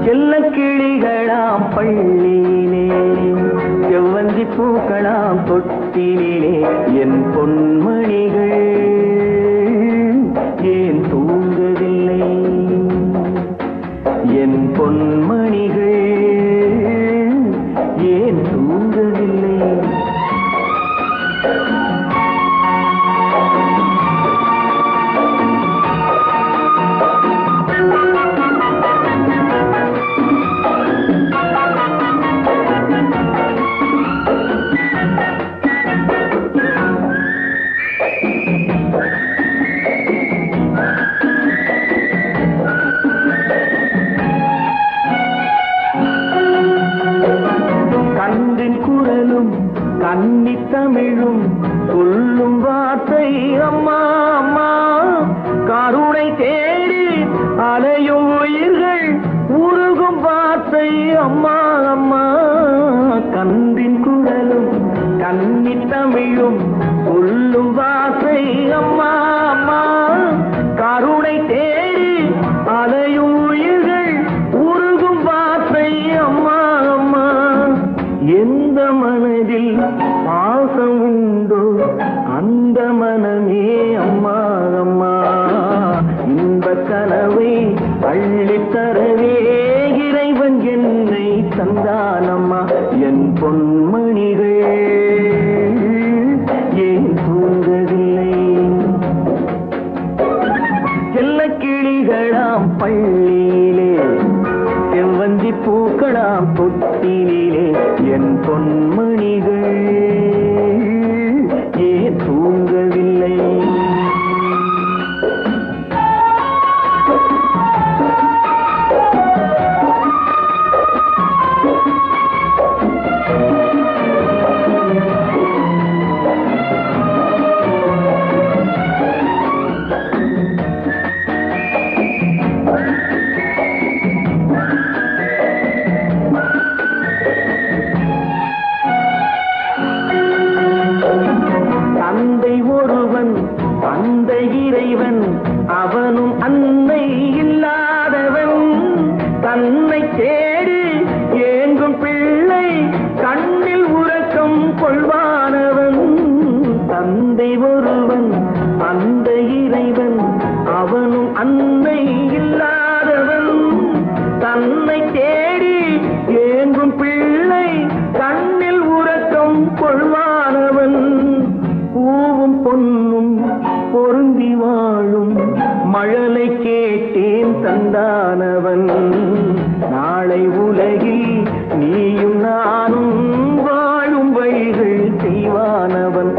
செல்ல கிளிகளாம் பள்ளியிலே செவ்வந்தி பூக்களாம் தொட்டிலே என் பொன்மணிகள் ஏன் தூங்கவில்லை என் பொன்மணிகள் ஏன் தூங்கவில்லை கன்னி தமிழும் சொல்லும் வார்த்தை அம்மா அம்மா கருணை தேடி அலையும் உயிர்கள் உருகும் வார்த்தை அம்மா அம்மா கன்றின் குரலும் கன்னி தமிழும் சொல்லும் வார்த்தை அம்மா அம்மா கருணை தேடி அலையும் உயிர்கள் உருகும் வார்த்தை அம்மா அம்மா எந்த மனதில் பாசம் உண்டோ அந்த மனமே அம்மா அம்மா இந்த கனவை அள்ளித்தரவே இறைவன் என்னை தந்தானம்மா என் பொன்மணிகள் ஏன் தூங்கவில்லை செல்ல கிளிகளாம் பள்ளியிலே செவ்வந்தி பூக்களாம் தொட்டிலே என் பொன்மணிகள் ஏன் தூங்கவில்லை தந்தை ஒருவன் அந்த இறைவன் அவனும் அன்னை இல்லாதவன் தன்னை தேடி ஏங்கும் பிள்ளை கண்ணில் உறக்கம் கொள்வானவன் தந்தை ஒருவன் அந்த இறைவன் அவனும் அன்னை இல்லாதவன் தன்னை தேடி ஏங்கும் பிள்ளை கண்ணில் உறக்கம் கொள்வானவன் பூவும் பொன்னும் பொருந்தி வாழும் மழலை கேட்டேன் தந்தானவன் நாளை உலகில் நீயும் நானும் வாழும் வழிகள் செய்வானவன்